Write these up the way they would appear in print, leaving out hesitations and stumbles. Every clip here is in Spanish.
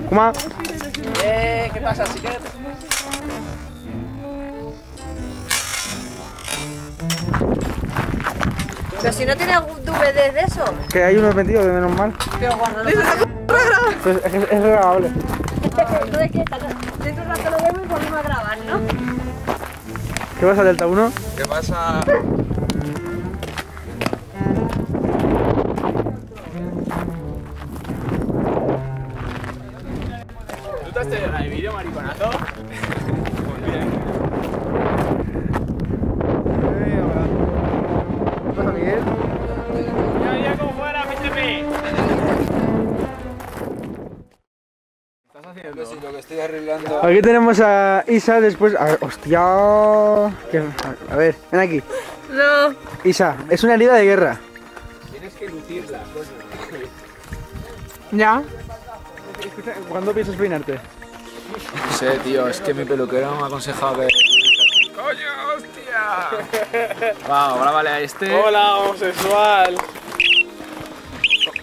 ¿Cómo? ¿Qué pasa, chica? Pero si no tiene DVD de eso. Que hay unos metidos de menos mal. Pero bueno, no Pues es grabable. entonces que dentro de un rato lo vemos y volvemos a grabar, ¿no? ¿Qué pasa, Delta 1? ¿Qué pasa? ¿Tú te has tenido el vídeo, mariconazo? Muy bien. ¿Qué pasa, Miguel? Ya, como fuera, méteme. ¿Estás haciendo? Sí, lo que estoy arreglando. Aquí tenemos a Isa después. A ver, hostia. A ver, ven aquí. No. Isa, es una herida de guerra. Tienes que lucirla, coño. Ya. ¿Cuándo piensas peinarte? No sé, tío, es que mi peluquero me ha aconsejado que... ¡Coño, hostia! Wow, grábale a este. Hola, homosexual.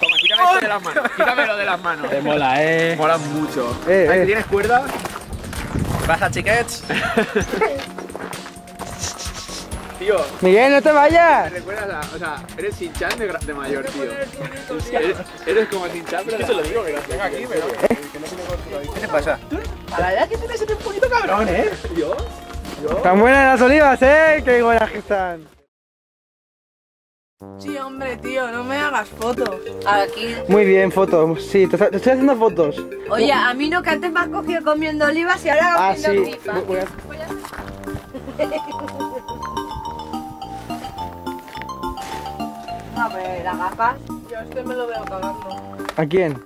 Toma, quítame esto de las manos. Quítamelo de las manos. Te mola, Mola mucho. ¿Tienes cuerda? ¿Qué pasa, chiquets? Tío, Miguel, no te me vayas. recuerdas a... O sea, eres Shin-Chan de mayor, tío. Eres como Shin-Chan, pero... Eso lo digo, que no tenga aquí, pero que no tiene cobertura. ¿Qué te pasa? A la edad que tienes eres un poquito cabrón, ¿Yo? Están buenas las olivas, qué buenas que están. Sí, hombre, tío, no me hagas fotos. Aquí. Muy bien, fotos. Sí, te estoy haciendo fotos. Oye, a mí no, que antes me has cogido comiendo olivas y ahora comiendo Sí. tripas. A ver, las gafas. Yo este me lo veo cagando. ¿A quién?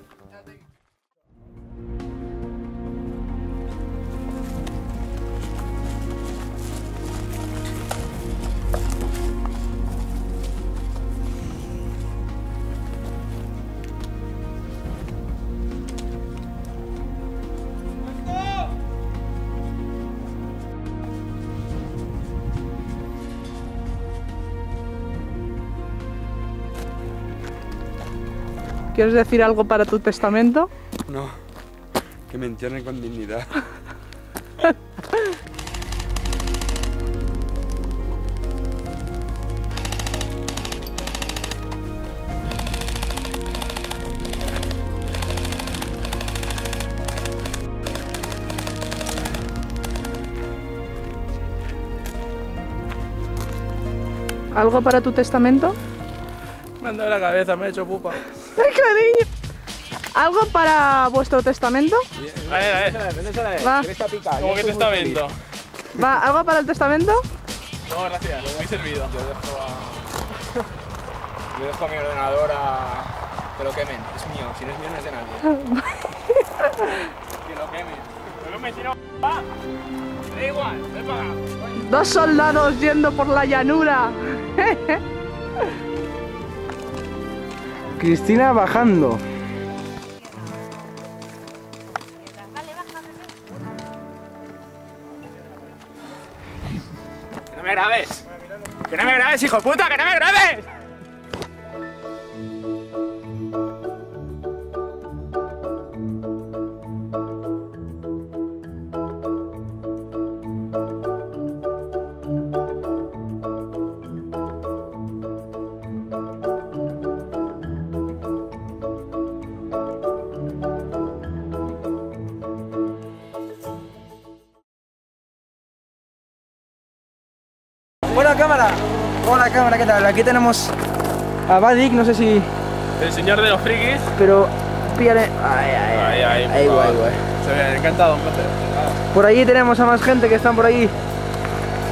¿Quieres decir algo para tu testamento? No, que me entierren con dignidad. ¿Algo para tu testamento? Me han dado la cabeza, me he hecho pupa. ¡Ay, cariño! ¿Algo para vuestro testamento? A ver. Va. ¿Cómo que testamento? ¿Va? ¿Algo para el testamento? No, gracias, muy servido. Yo dejo mi ordenador a... Que lo quemen, es mío, si no es mío no es de nadie. Que lo quemen. Pero me tiro... ¡Va! Da igual, me he pagado. Dos soldados yendo por la llanura. Cristina bajando. ¡Que no me grabes! ¡Que no me grabes, hijo de puta! ¡Que no me grabes! Hola cámara, ¿qué tal? Aquí tenemos a Vadik, no sé si... El señor de los frikis. Pero... Píllale... Ahí, guay. Se ve encantado, un placer. Por allí tenemos a más gente que están por ahí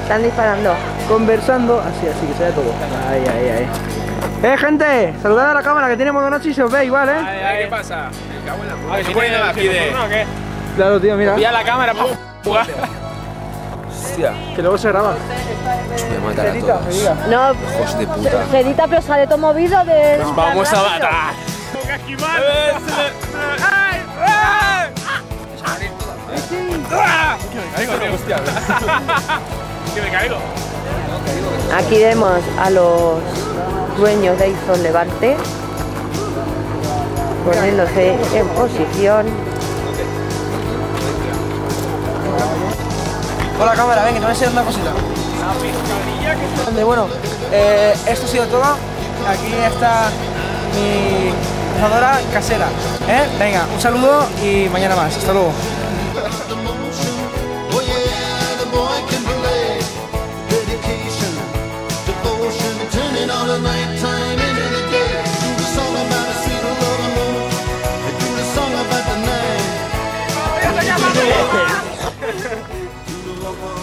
Están disparando. conversando. Así, que se ve todo. Ahí. Gente, saludad a la cámara que tiene modo noche y se os ve igual, ¿Qué pasa? Me cago en la puta. ¿Qué poniendo la pide? ¿Qué? Claro, tío, mira. Pilla la cámara para jugar. Hostia, Que luego se graba. voy a matar a todos. No, Hijos de puta. Fedita, pero sale todo movido de... Nos vamos a matar. Que me caigo, tío. Hostia. Que me caigo. No, Aquí vemos a los dueños de Izon Levante poniéndose en posición. Hola cámara, ven, que te voy a enseñar una cosita. Bueno, esto ha sido todo. Aquí está mi cazadora casera. Venga, un saludo y mañana más. Hasta luego.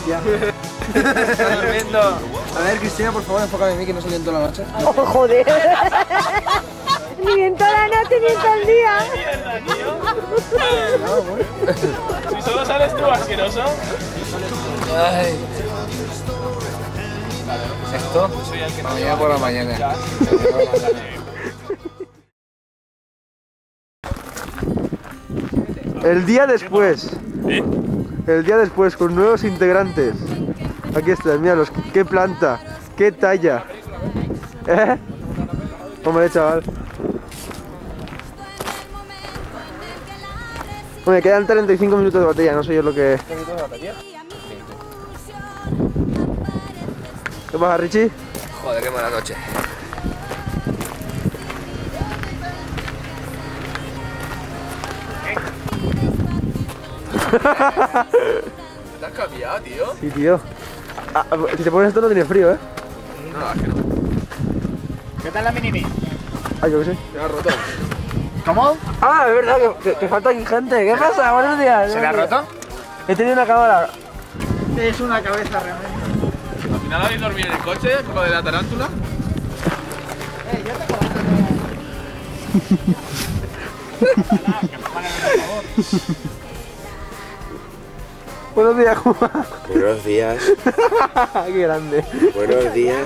Ya. Está durmiendo. A ver, Cristina, por favor, enfócame en mí que no salí en toda la noche. ¡Oh, joder! Ni en toda la noche ni en todo el día. Si solo sales tú, asqueroso. Ay. ¿Esto? Mañana por la mañana. El día después. ¿Eh? El día después con nuevos integrantes. Aquí están, míralos, qué planta, qué talla. Hombre, chaval. Me quedan 35 minutos de batería, no sé yo lo que... ¿Qué minutos de batería? ¿Qué pasa, Richie? Joder, qué mala noche. ¿Te has cambiado, tío? Sí, tío. Si te pones esto no tienes frío, ¿eh? No, es que no. ¿Qué tal la mini-mi? Ah, yo qué sé. Se me ha roto. ¿Cómo? Ah, es verdad, que falta aquí gente. ¿Qué pasa? Buenos días. ¿Se le ha roto? He tenido una cámara. Es una cabeza realmente. ¿Al final habéis dormido en el coche con lo de la tarántula? Buenos días, Juan. Buenos días. Qué grande. Buenos días.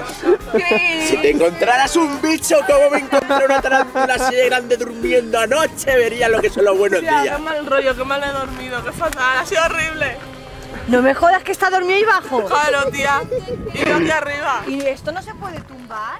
Si te encontraras un bicho como me encontré una tarántula así de grande durmiendo anoche, verías lo que son los buenos Tía, días. qué mal rollo, qué mal he dormido, qué fatal, ha sido horrible. No me jodas que está dormido ahí abajo. Claro, tía. Y yo aquí arriba. ¿Y esto no se puede tumbar?